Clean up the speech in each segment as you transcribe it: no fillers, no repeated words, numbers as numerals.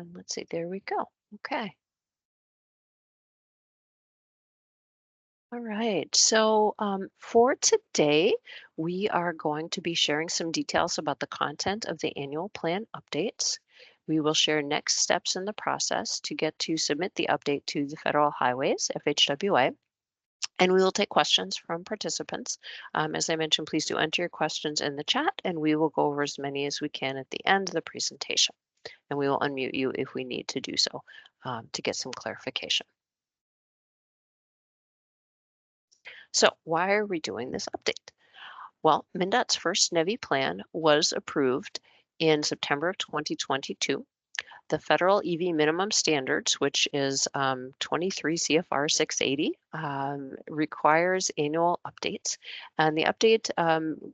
And let's see, there we go. Okay. All right. So for today, we are going to be sharing some details about the content of the annual plan updates. We will share next steps in the process to get to submit the update to the Federal Highways, FHWA. And we will take questions from participants. As I mentioned, please do enter your questions in the chat, and we will go over as many as we can at the end of the presentation. And we will unmute you if we need to do so to get some clarification. So why are we doing this update? Well, MnDOT's first NEVI plan was approved in September of 2022. The federal EV minimum standards, which is 23 CFR 680, requires annual updates. And the update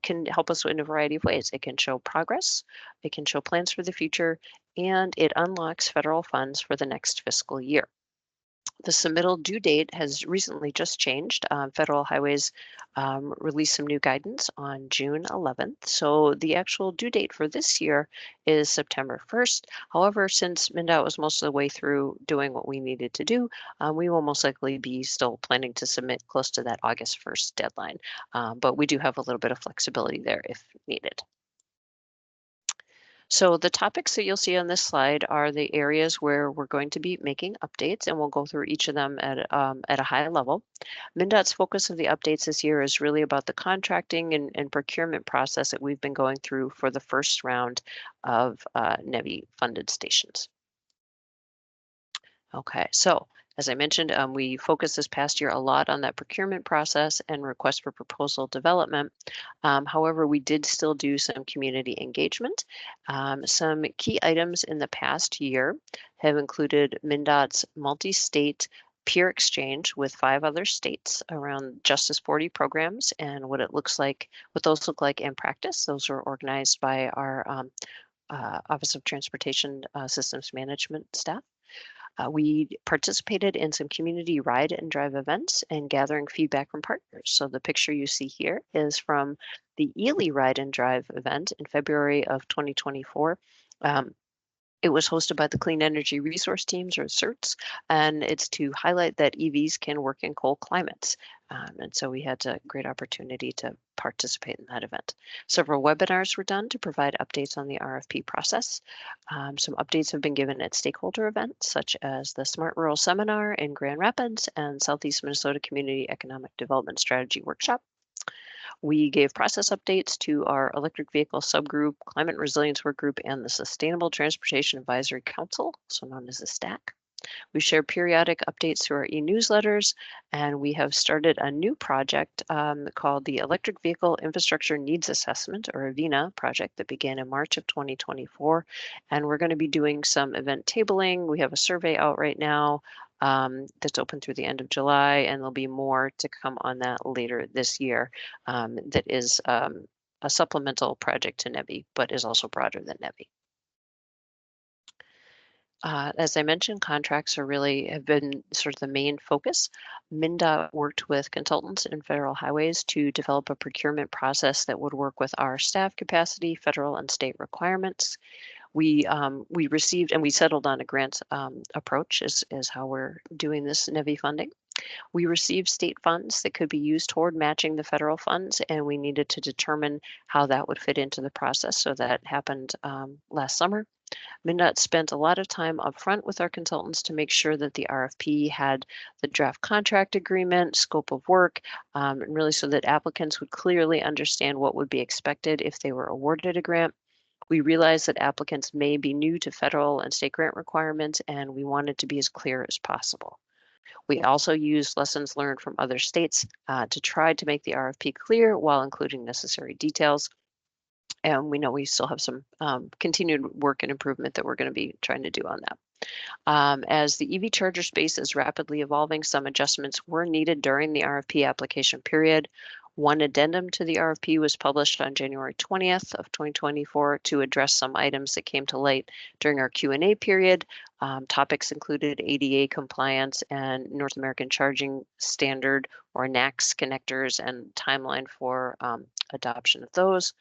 can help us in a variety of ways. It can show progress, it can show plans for the future, and it unlocks federal funds for the next fiscal year. The submittal due date has recently just changed. Federal Highways released some new guidance on June 11th. So the actual due date for this year is September 1st. However, since MnDOT was most of the way through doing what we needed to do, we will most likely be still planning to submit close to that August 1st deadline. But we do have a little bit of flexibility there if needed. So the topics that you'll see on this slide are the areas where we're going to be making updates, and we'll go through each of them at a high level. MnDOT's focus of the updates this year is really about the contracting and procurement process that we've been going through for the first round of NEVI funded stations. Okay, so as I mentioned, we focused this past year a lot on that procurement process and request for proposal development. However, we did still do some community engagement. Some key items in the past year have included MnDOT's multi-state peer exchange with 5 other states around Justice 40 programs and what those look like in practice. Those were organized by our Office of Transportation Systems Management staff. We participated in some community ride and drive events and gathering feedback from partners. So the picture you see here is from the Ely Ride and Drive event in February of 2024. It was hosted by the Clean Energy Resource Teams, or CERTs, and it's to highlight that EVs can work in cold climates. And so we had a great opportunity to participate in that event. Several webinars were done to provide updates on the RFP process. Some updates have been given at stakeholder events, such as the Smart Rural Seminar in Grand Rapids and Southeast Minnesota Community Economic Development Strategy Workshop. We gave process updates to our electric vehicle subgroup, climate resilience work group, and the Sustainable Transportation Advisory Council, also known as the STAC. We share periodic updates through our e-newsletters, and we have started a new project called the Electric Vehicle Infrastructure Needs Assessment, or AVINA project, that began in March of 2024. And we're going to be doing some event tabling. We have a survey out right now that's open through the end of July, and there'll be more to come on that later this year. That is a supplemental project to NEVI, but is also broader than NEVI. As I mentioned, contracts have been sort of the main focus. MnDOT worked with consultants in Federal Highways to develop a procurement process that would work with our staff capacity, federal and state requirements. We received and we settled on a grant approach is how we're doing this NEVI funding. We received state funds that could be used toward matching the federal funds, and we needed to determine how that would fit into the process. So that happened last summer. MnDOT spent a lot of time up front with our consultants to make sure that the RFP had the draft contract agreement, scope of work, and really so that applicants would clearly understand what would be expected if they were awarded a grant. We realized that applicants may be new to federal and state grant requirements, and we wanted to be as clear as possible. We also used lessons learned from other states to try to make the RFP clear while including necessary details. And we know we still have some continued work and improvement that we're going to be trying to do on that. As the EV charger space is rapidly evolving, some adjustments were needed during the RFP application period. One addendum to the RFP was published on January 20th of 2024 to address some items that came to light during our Q&A period. Topics included ADA compliance and North American Charging Standard, or NACS connectors, and timeline for adoption of those.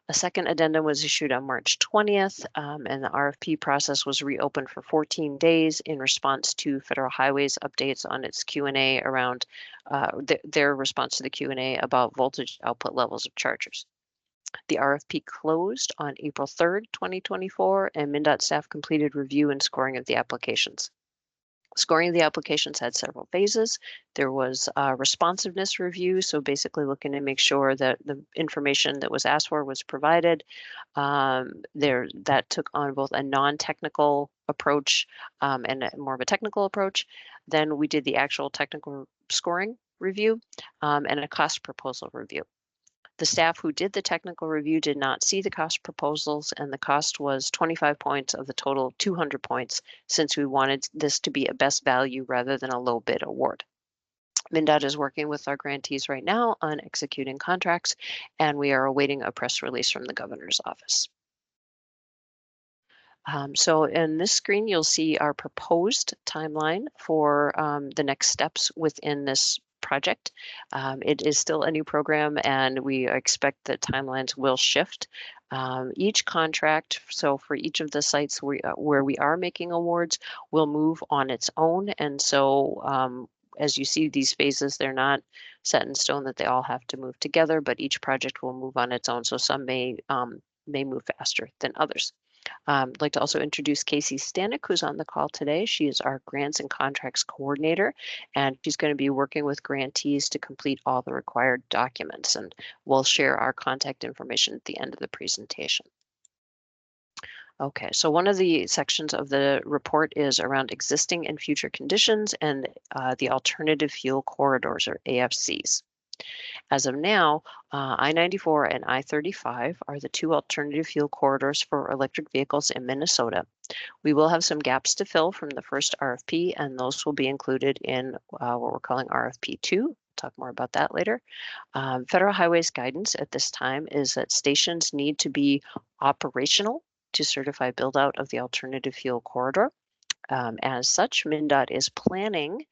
A second addendum was issued on March 20th, and the RFP process was reopened for 14 days in response to Federal Highways updates on its Q&A around their response to the Q&A about voltage output levels of chargers. The RFP closed on April 3rd, 2024, and MnDOT staff completed review and scoring of the applications. Scoring of the applications had several phases. There was a responsiveness review, so basically looking to make sure that the information that was asked for was provided. That took on both a non-technical approach and more of a technical approach. Then we did the actual technical scoring review and a cost proposal review. The staff who did the technical review did not see the cost proposals, and the cost was 25 points of the total of 200 points, since we wanted this to be a best value rather than a low bid award. MnDOT is working with our grantees right now on executing contracts, and we are awaiting a press release from the governor's office. So in this screen, you'll see our proposed timeline for the next steps within this project. It is still a new program, and we expect that timelines will shift. Each contract, so for each of the sites where we are making awards, will move on its own. And so as you see these phases, they're not set in stone that they all have to move together, but each project will move on its own. So some may move faster than others. I'd like to also introduce Casey Stanek, who's on the call today. She is our grants and contracts coordinator, and she's going to be working with grantees to complete all the required documents, and we'll share our contact information at the end of the presentation. Okay, so one of the sections of the report is around existing and future conditions and the alternative fuel corridors, or AFCs. As of now, I-94 and I-35 are the two alternative fuel corridors for electric vehicles in Minnesota. We will have some gaps to fill from the first RFP, and those will be included in what we're calling RFP 2. We'll talk more about that later. Federal Highways guidance at this time is that stations need to be operational to certify build out of the alternative fuel corridor. As such, MnDOT is planning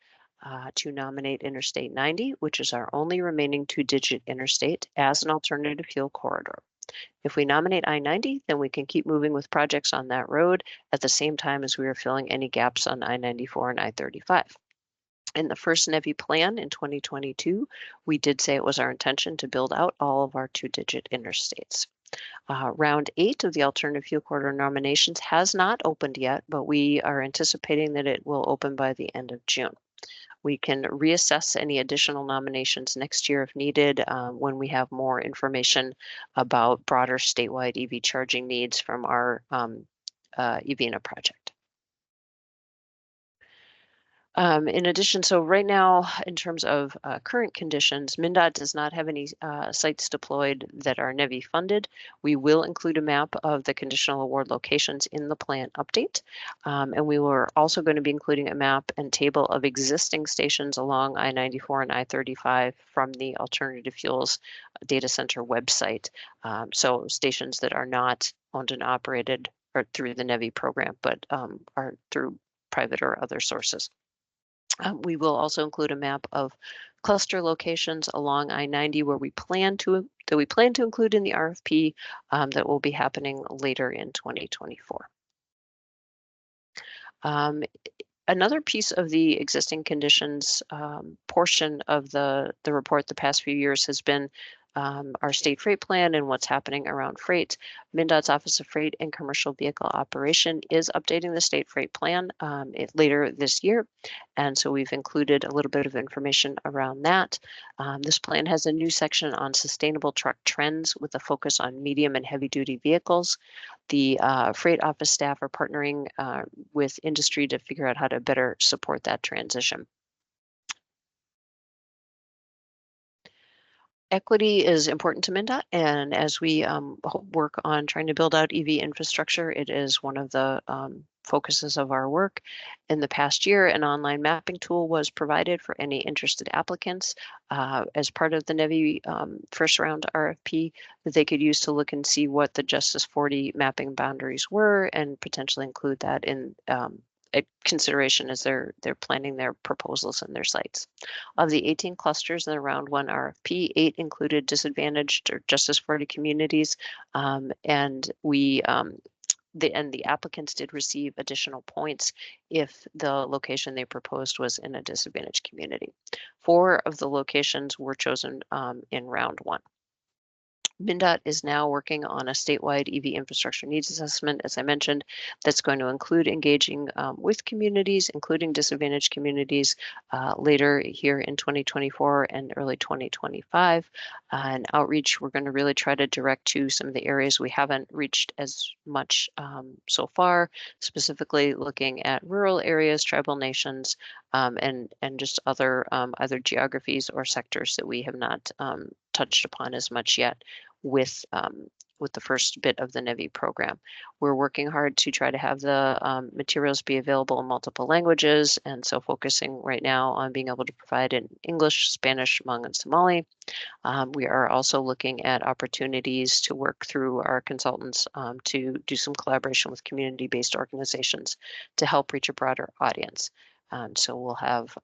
to nominate Interstate 90, which is our only remaining two-digit interstate, as an alternative fuel corridor. If we nominate I-90, then we can keep moving with projects on that road at the same time as we are filling any gaps on I-94 and I-35. In the first NEVI plan in 2022, we did say it was our intention to build out all of our two-digit interstates. Round 8 of the alternative fuel corridor nominations has not opened yet, but we are anticipating that it will open by the end of June. We can reassess any additional nominations next year if needed when we have more information about broader statewide EV charging needs from our EVina project. In addition, so right now, in terms of current conditions, MnDOT does not have any sites deployed that are NEVI funded. We will include a map of the conditional award locations in the plan update. And we were also going to be including a map and table of existing stations along I-94 and I-35 from the Alternative Fuels Data Center website. So stations that are not owned and operated or through the NEVI program, but are through private or other sources. We will also include a map of cluster locations along I-90 where we plan to include in the RFP that will be happening later in 2024. Another piece of the existing conditions portion of the report the past few years has been our state freight plan and what's happening around freight. MnDOT's Office of Freight and Commercial Vehicle Operation is updating the state freight plan later this year. And so we've included a little bit of information around that. This plan has a new section on sustainable truck trends with a focus on medium and heavy duty vehicles. The freight office staff are partnering with industry to figure out how to better support that transition. Equity is important to MnDOT, and as we work on trying to build out EV infrastructure, it is one of the focuses of our work. In the past year, an online mapping tool was provided for any interested applicants as part of the NEVI first round RFP that they could use to look and see what the Justice 40 mapping boundaries were and potentially include that in consideration as they're planning their proposals and their sites. Of the 18 clusters in the round one RFP, 8 included disadvantaged or Justice 40 communities, and the applicants did receive additional points if the location they proposed was in a disadvantaged community. 4 of the locations were chosen in round one. MnDOT is now working on a statewide EV infrastructure needs assessment, as I mentioned, that's going to include engaging with communities, including disadvantaged communities, later here in 2024 and early 2025. And outreach, we're going to really try to direct to some of the areas we haven't reached as much so far, specifically looking at rural areas, tribal nations, and just other either geographies or sectors that we have not touched upon as much yet with the first bit of the NEVI program. We're working hard to try to have the materials be available in multiple languages, and so focusing right now on being able to provide in English, Spanish, Hmong, and Somali. We are also looking at opportunities to work through our consultants to do some collaboration with community-based organizations to help reach a broader audience. So we'll have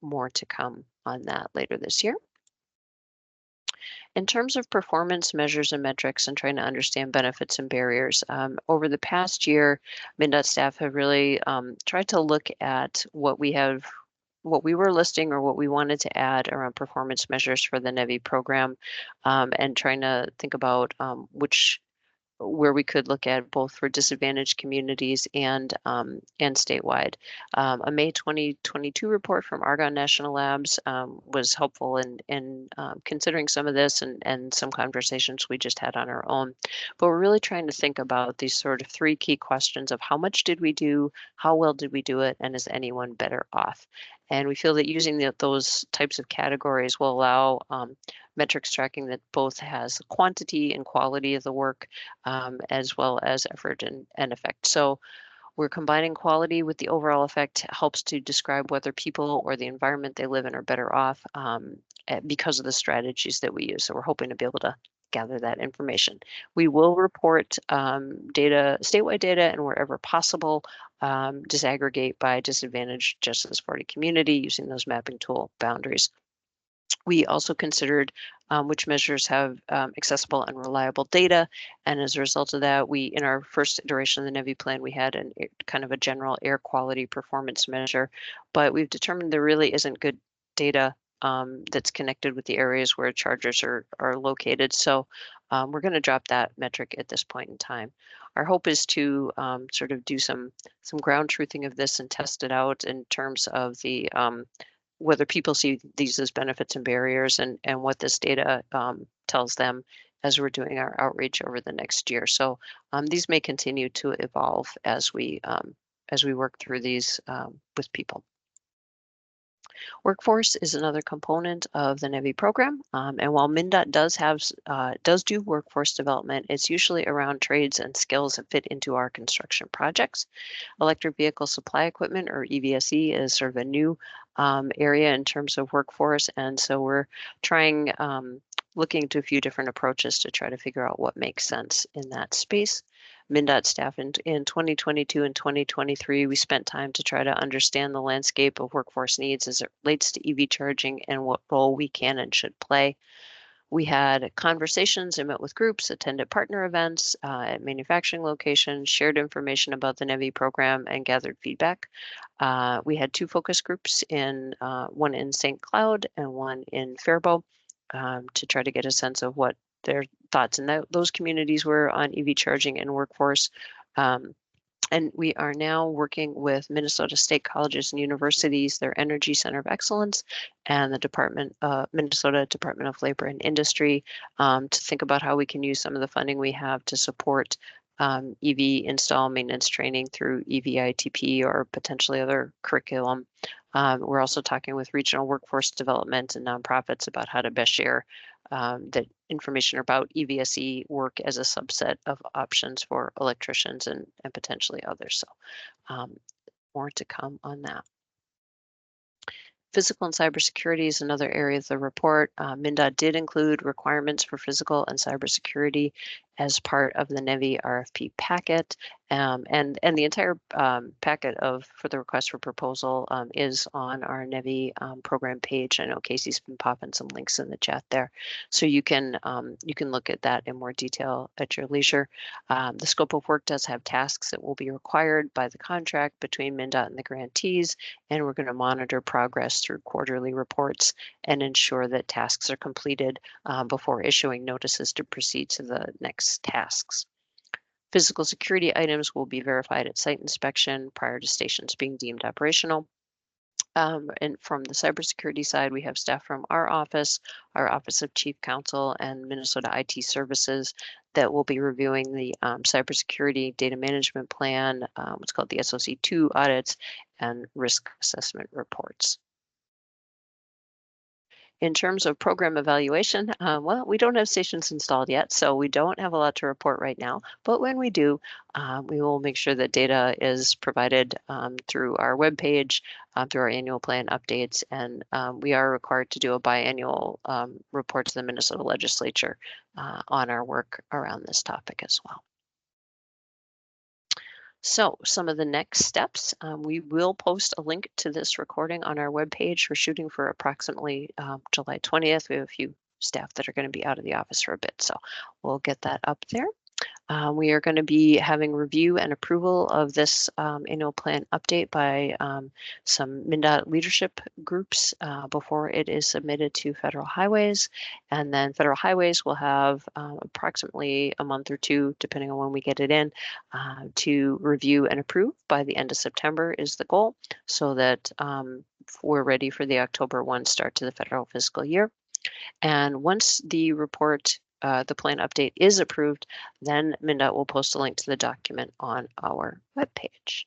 more to come on that later this year. In terms of performance measures and metrics and trying to understand benefits and barriers, over the past year, MnDOT staff have really tried to look at what we were listing or what we wanted to add around performance measures for the NEVI program, and trying to think about where we could look at both for disadvantaged communities and statewide. A May 2022 report from Argonne National Labs was helpful in considering some of this and some conversations we just had on our own. But we're really trying to think about these sort of 3 key questions of how much did we do, how well did we do it, and is anyone better off? And we feel that using those types of categories will allow metrics tracking that both has quantity and quality of the work, as well as effort and effect. So we're combining quality with the overall effect helps to describe whether people or the environment they live in are better off because of the strategies that we use. So we're hoping to be able to gather that information. We will report statewide data, and wherever possible, disaggregate by disadvantaged Justice 40 community using those mapping tool boundaries. We also considered which measures have accessible and reliable data. And as a result of that, in our first iteration of the NEVI plan, we had kind of a general air quality performance measure, but we've determined there really isn't good data that's connected with the areas where chargers are located. So we're going to drop that metric at this point in time. Our hope is to sort of do some ground truthing of this and test it out in terms of the whether people see these as benefits and barriers, and what this data tells them as we're doing our outreach over the next year. So these may continue to evolve as we work through these with people. Workforce is another component of the NEVI program, and while MnDOT does do workforce development, it's usually around trades and skills that fit into our construction projects. Electric vehicle supply equipment, or EVSE, is sort of a new area in terms of workforce, and so we're looking to a few different approaches to try to figure out what makes sense in that space. MnDOT staff in 2022 and 2023, we spent time to try to understand the landscape of workforce needs as it relates to EV charging and what role we can and should play. We had conversations and met with groups, attended partner events at manufacturing locations, shared information about the NEVI program, and gathered feedback. We had 2 focus groups, one in St. Cloud and one in Faribault, to try to get a sense of what their thoughts in those communities were on EV charging and workforce. And we are now working with Minnesota State Colleges and Universities, their Energy Center of Excellence, and the Minnesota Department of Labor and Industry to think about how we can use some of the funding we have to support EV install maintenance training through EVITP or potentially other curriculum. We're also talking with regional workforce development and nonprofits about how to best share that information about EVSE work as a subset of options for electricians and potentially others. So more to come on that. Physical and cybersecurity is another area of the report. MnDOT did include requirements for physical and cybersecurity as part of the NEVI RFP packet. And the entire packet for the request for proposal is on our NEVI program page. I know Casey's been popping some links in the chat there, so you can look at that in more detail at your leisure. The scope of work does have tasks that will be required by the contract between MnDOT and the grantees, and we're going to monitor progress through quarterly reports and ensure that tasks are completed before issuing notices to proceed to the next tasks. Physical security items will be verified at site inspection prior to stations being deemed operational. And from the cybersecurity side, we have staff from our Office of Chief Counsel, and Minnesota IT Services that will be reviewing the cybersecurity data management plan, what's called the SOC2 audits, and risk assessment reports. In terms of program evaluation, well, we don't have stations installed yet, so we don't have a lot to report right now. But when we do, we will make sure that data is provided through our webpage, through our annual plan updates, and we are required to do a biannual report to the Minnesota Legislature on our work around this topic as well. So some of the next steps, we will post a link to this recording on our webpage. We're shooting for approximately July 20th. We have a few staff that are going to be out of the office for a bit, so we'll get that up there. We are going to be having review and approval of this annual plan update by some MnDOT leadership groups before it is submitted to Federal Highways. And then Federal Highways will have approximately a month or two, depending on when we get it in, to review and approve by the end of September is the goal, so that we're ready for the October 1 start to the federal fiscal year. And once the report, the plan update is approved, then MnDOT will post a link to the document on our webpage.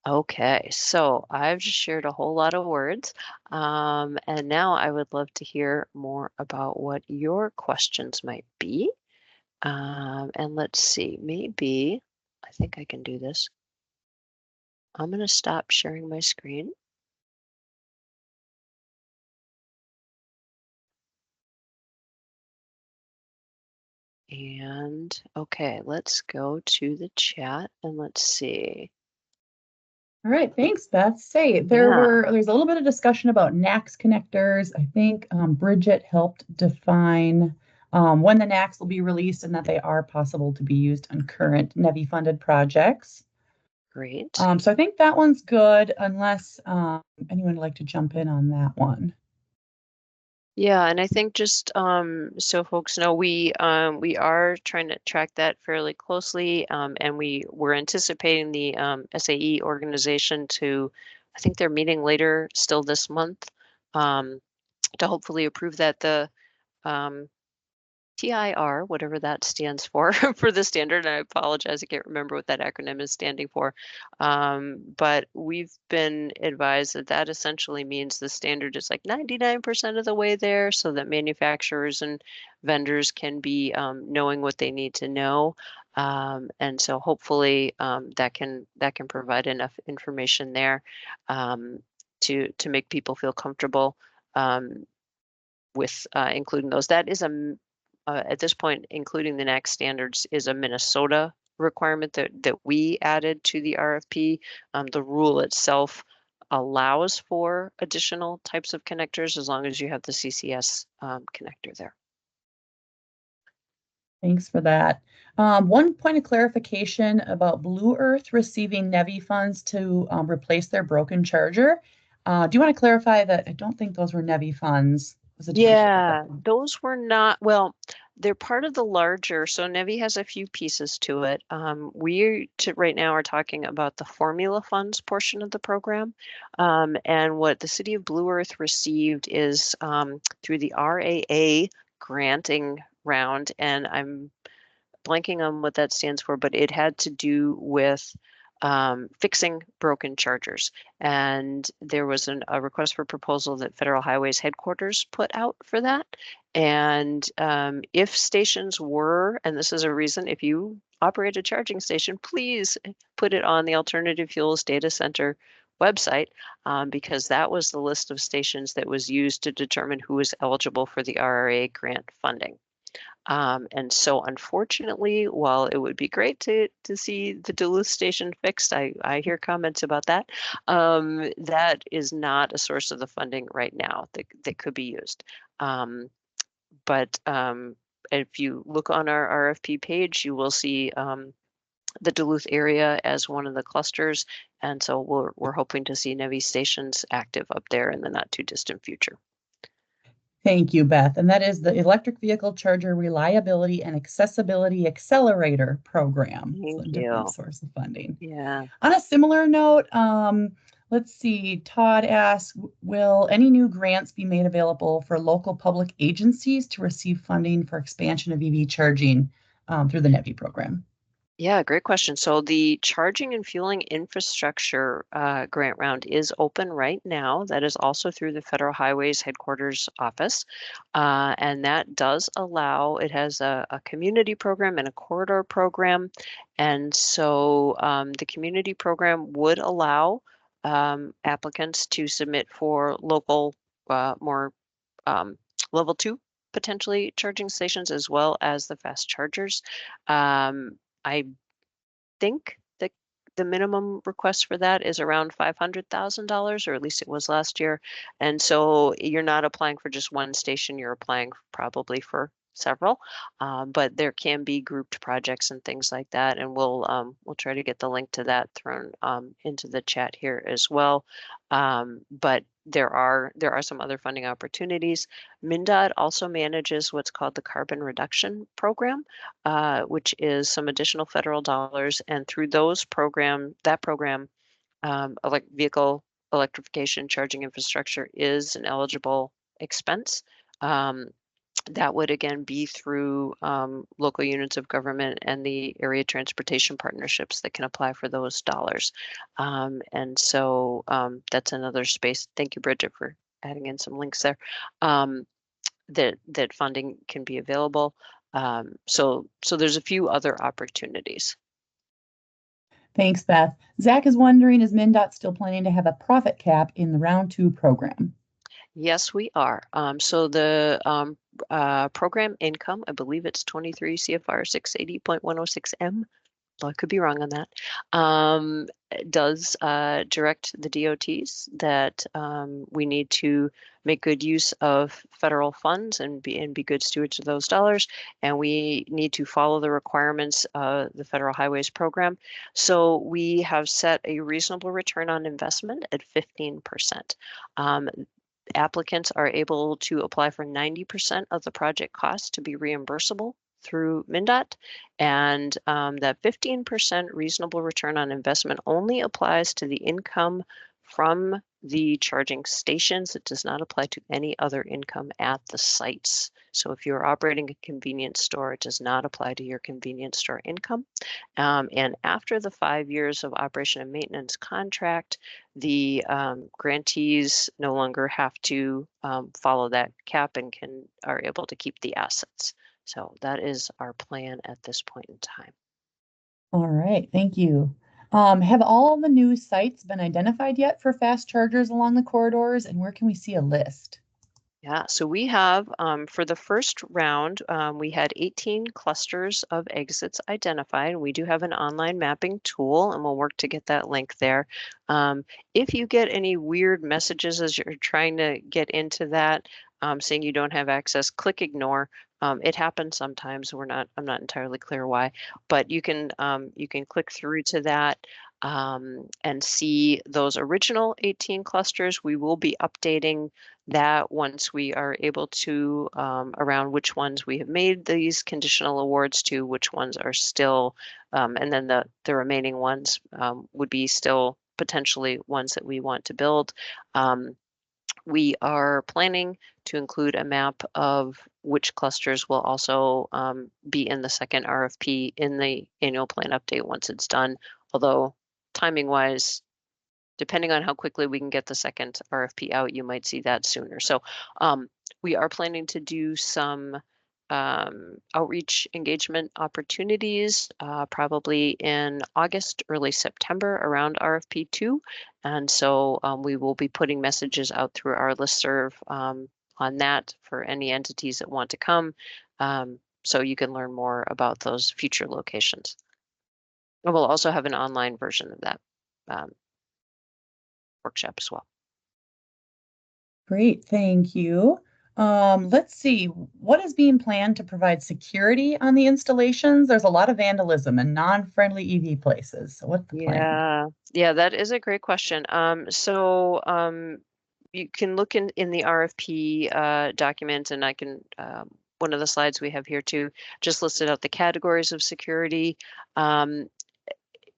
Okay, so I've just shared a whole lot of words, and now I would love to hear more about what your questions might be. And let's see, maybe, I think I can do this. I'm going to stop sharing my screen. And okay, let's go to the chat and let's see. All right, thanks, Beth. Say, there's a little bit of discussion about NACS connectors. I think Bridget helped define when the NACS will be released and that they are possible to be used on current NEVI-funded projects. Great. So I think that one's good, unless anyone would like to jump in on that one. Yeah, and I think just so folks know, we are trying to track that fairly closely, and we're anticipating the SAE organization to, I think they're meeting later still this month, to hopefully approve that. The TIR, whatever that stands for, for the standard. And I apologize, I can't remember what that acronym is standing for. But we've been advised that that essentially means the standard is like 99% of the way there, so that manufacturers and vendors can be knowing what they need to know. And so hopefully that can provide enough information there to make people feel comfortable with including those. That is at this point, including the NACS standards is a Minnesota requirement that we added to the RFP. The rule itself allows for additional types of connectors as long as you have the CCS connector there. Thanks for that. One point of clarification about Blue Earth receiving NEVI funds to replace their broken charger. Do you want to clarify that? I don't think those were NEVI funds. Yeah, those were not, well, they're part of the larger, so NEVI has a few pieces to it. We right now are talking about the formula funds portion of the program. And what the city of Blue Earth received is through the RAA granting round, and I'm blanking on what that stands for, but it had to do with fixing broken chargers. And there was a request for proposal that Federal Highways headquarters put out for that. And if stations were, and this is a reason, if you operate a charging station, please put it on the Alternative Fuels Data Center website, because that was the list of stations that was used to determine who was eligible for the RRA grant funding. And so unfortunately, while it would be great to see the Duluth station fixed, I hear comments about that. That is not a source of the funding right now that could be used. But if you look on our RFP page, you will see the Duluth area as one of the clusters. And so we're hoping to see NEVI stations active up there in the not too distant future. Thank you, Beth. And that is the Electric Vehicle Charger Reliability and Accessibility Accelerator Program. So Thank a different you. source of funding. Yeah. On a similar note, let's see, Todd asks, will any new grants be made available for local public agencies to receive funding for expansion of EV charging through the NEVI program? Yeah, great question. So the charging and fueling infrastructure grant round is open right now. That is also through the Federal Highways Headquarters Office. And that does allow, it has a community program and a corridor program. And so the community program would allow applicants to submit for local, more level 2 potentially charging stations as well as the fast chargers. I think that the minimum request for that is around $500,000, or at least it was last year. And so you're not applying for just one station, you're applying probably for several, but there can be grouped projects and things like that. And we'll try to get the link to that thrown into the chat here as well. But there are some other funding opportunities. MnDOT also manages what's called the Carbon Reduction Program, which is some additional federal dollars. And through that program, vehicle electrification charging infrastructure is an eligible expense. That would again be through local units of government and the area transportation partnerships that can apply for those dollars. And so that's another space. Thank you, Bridget, for adding in some links there. That funding can be available. So there's a few other opportunities. Thanks, Beth. Zach is wondering, is MnDOT still planning to have a profit cap in the round 2 program? Yes, we are. So the program income, I believe it's 23 CFR 680.106M. I could be wrong on that. Does direct the DOTs that we need to make good use of federal funds and be good stewards of those dollars, and we need to follow the requirements of the Federal Highways Program. So we have set a reasonable return on investment at 15%. Applicants are able to apply for 90% of the project cost to be reimbursable through MnDOT, and that 15% reasonable return on investment only applies to the income from the charging stations. It does not apply to any other income at the sites. So if you're operating a convenience store, it does not apply to your convenience store income. And after the 5 years of operation and maintenance contract, the grantees no longer have to follow that cap and are able to keep the assets. So that is our plan at this point in time. All right, thank you. Have all the new sites been identified yet for fast chargers along the corridors, and where can we see a list? Yeah, so we have, for the first round, we had 18 clusters of exits identified. We do have an online mapping tool, and we'll work to get that link there. If you get any weird messages as you're trying to get into that, saying you don't have access, click ignore. It happens sometimes. I'm not entirely clear why, but you can click through to that and see those original 18 clusters. We will be updating that once we are able to, around which ones we have made these conditional awards to, which ones are still, and then the remaining ones would be still potentially ones that we want to build. We are planning to include a map of which clusters will also be in the second RFP in the annual plan update once it's done, although timing wise, depending on how quickly we can get the second RFP out, you might see that sooner. So we are planning to do some outreach engagement opportunities probably in August, early September around RFP 2. And so we will be putting messages out through our listserv on that for any entities that want to come. So you can learn more about those future locations. And we'll also have an online version of that um, workshop as well. Great, thank you. Let's see, what is being planned to provide security on the installations? There's a lot of vandalism and non-friendly EV places. So what's the plan? Yeah, that is a great question. You can look in the RFP document, and I can one of the slides we have here too just listed out the categories of security.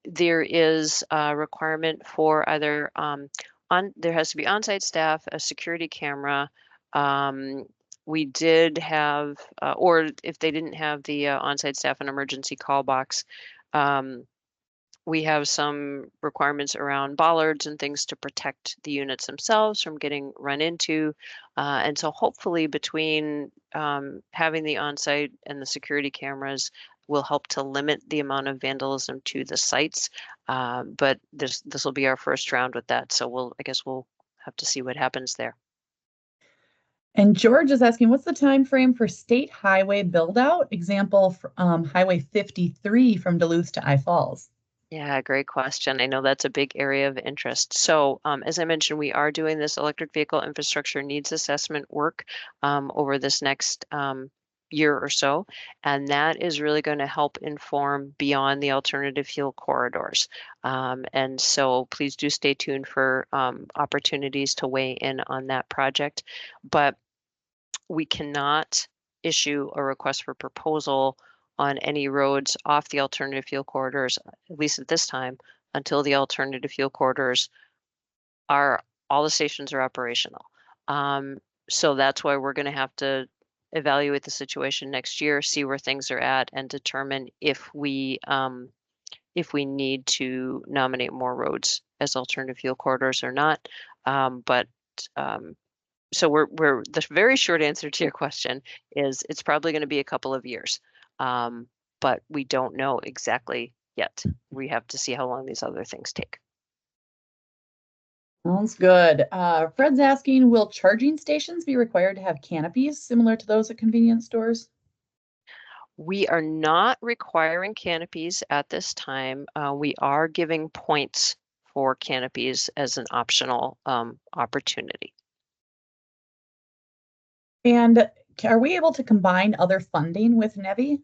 There is a requirement for either there has to be on-site staff, a security camera. Um, we did have, or if they didn't have the on-site staff, an emergency call box. We have some requirements around bollards and things to protect the units themselves from getting run into. And so hopefully between having the on-site and the security cameras will help to limit the amount of vandalism to the sites. But this will be our first round with that. So I guess we'll have to see what happens there. And George is asking, what's the time frame for state highway build out? Example, Highway 53 from Duluth to I Falls. Yeah, great question. I know that's a big area of interest. So, as I mentioned, we are doing this electric vehicle infrastructure needs assessment work over this next year or so, and that is really going to help inform beyond the alternative fuel corridors. And so, please do stay tuned for opportunities to weigh in on that project. But we cannot issue a request for proposal on any roads off the alternative fuel corridors, at least at this time, until the alternative fuel corridors are, all the stations are operational. So that's why we're going to have to evaluate the situation next year, see where things are at, and determine if we need to nominate more roads as alternative fuel corridors or not. But so the very short answer to your question is it's probably going to be a couple of years, but we don't know exactly yet. We have to see how long these other things take. Sounds good. Fred's asking, will charging stations be required to have canopies similar to those at convenience stores? We are not requiring canopies at this time. We are giving points for canopies as an optional opportunity. And are we able to combine other funding with NEVI?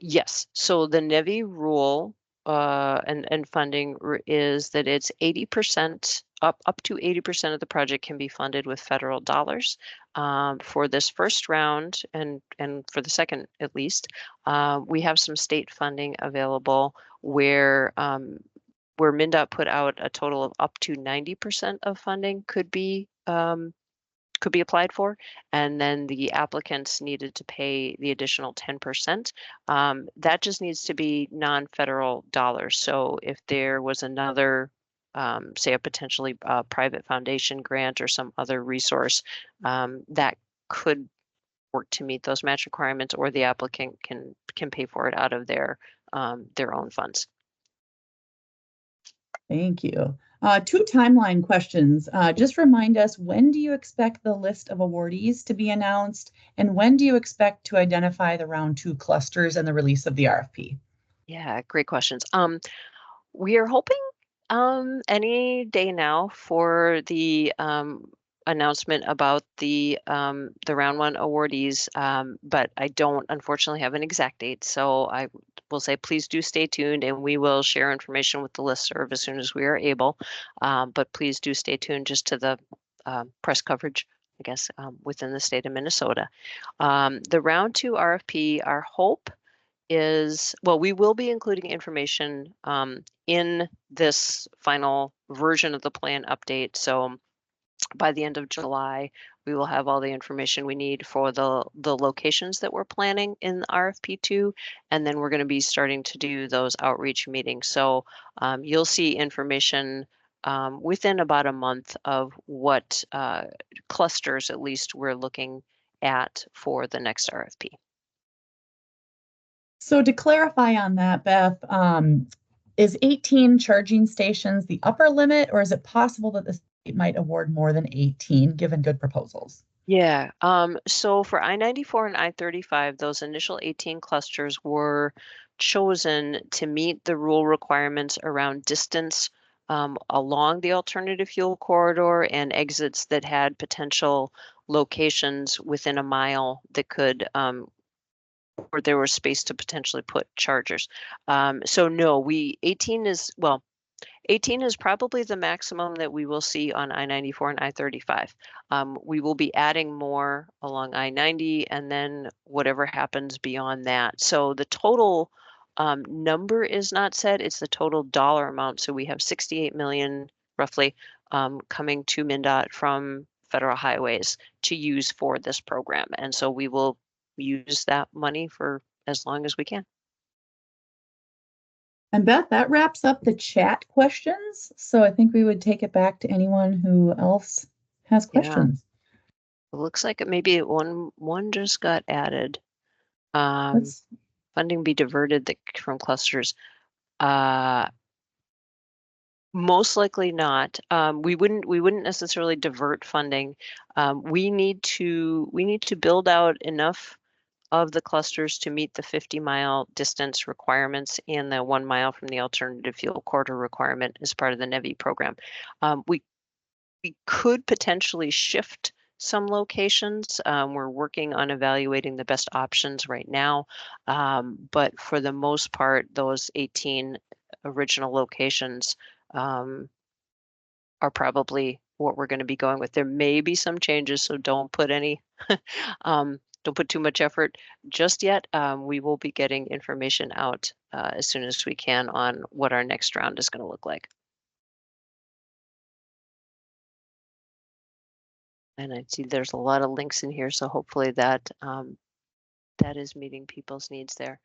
Yes. So the NEVI rule and funding is that it's 80% up to 80% of the project can be funded with federal dollars. For this first round and for the second at least, we have some state funding available where MnDOT put out a total of up to 90% of funding could be applied for, and then the applicants needed to pay the additional 10%. That just needs to be non-federal dollars. So if there was another, say a potentially private foundation grant or some other resource that could work to meet those match requirements, or the applicant can pay for it out of their own funds. Thank you. Two timeline questions. Just remind us, when do you expect the list of awardees to be announced? And when do you expect to identify the round 2 clusters and the release of the RFP? Yeah, great questions. We are hoping any day now for the announcement about the round 1 awardees, but I don't unfortunately have an exact date. So I will say please do stay tuned, and we will share information with the listserv as soon as we are able. But please do stay tuned just to the press coverage, I guess, within the state of Minnesota. The round 2 RFP, our hope is, well, we will be including information in this final version of the plan update. So by the end of July, we will have all the information we need for the locations that we're planning in RFP2, and then we're going to be starting to do those outreach meetings. So you'll see information within about a month of what clusters at least we're looking at for the next RFP. So to clarify on that, Beth, is 18 charging stations the upper limit, or is it possible that the state might award more than 18 given good proposals? Yeah. So for I-94 and I-35, those initial 18 clusters were chosen to meet the rule requirements around distance along the alternative fuel corridor and exits that had potential locations within a mile that could where there was space to potentially put chargers. So no, 18 is, well, 18 is probably the maximum that we will see on I-94 and I-35. We will be adding more along I-90 and then whatever happens beyond that. So the total number is not set, it's the total dollar amount. So we have 68 million roughly coming to MnDOT from federal highways to use for this program. And so we will use that money for as long as we can. And Beth, that wraps up the chat questions. So I think we would take it back to anyone who else has Yeah, questions. it looks like maybe one just got added. Let's Funding be diverted from clusters. Most likely not. We wouldn't necessarily divert funding. We need to build out enough of the clusters to meet the 50-mile distance requirements and the 1 mile from the alternative fuel corridor requirement as part of the NEVI program. We could potentially shift some locations. We're working on evaluating the best options right now. But for the most part, those 18 original locations are probably what we're going to be going with. There may be some changes, so don't put any, don't put too much effort just yet. We will be getting information out as soon as we can on what our next round is going to look like. And I see there's a lot of links in here, so hopefully that that is meeting people's needs there.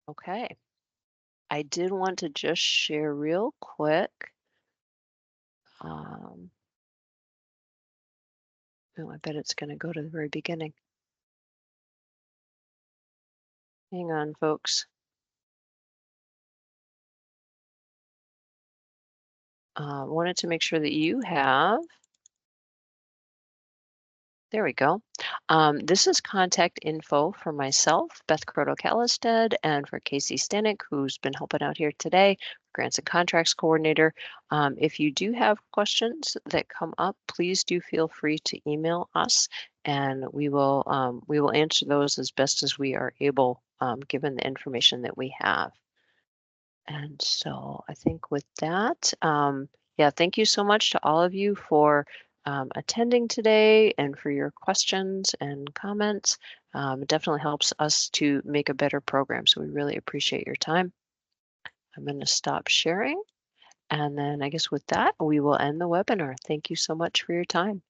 Okay. I did want to just share real quick. Oh, I bet it's going to go to the very beginning. Hang on, folks. Wanted to make sure that you have. There we go. This is contact info for myself, Beth Croto-Callistad, and for Casey Stanek, who's been helping out here today, Grants and Contracts Coordinator. If you do have questions that come up, please do feel free to email us, and we will answer those as best as we are able, given the information that we have. And so I think with that, yeah, thank you so much to all of you for attending today and for your questions and comments. It definitely helps us to make a better program. So we really appreciate your time. I'm going to stop sharing. And then I guess with that, we will end the webinar. Thank you so much for your time.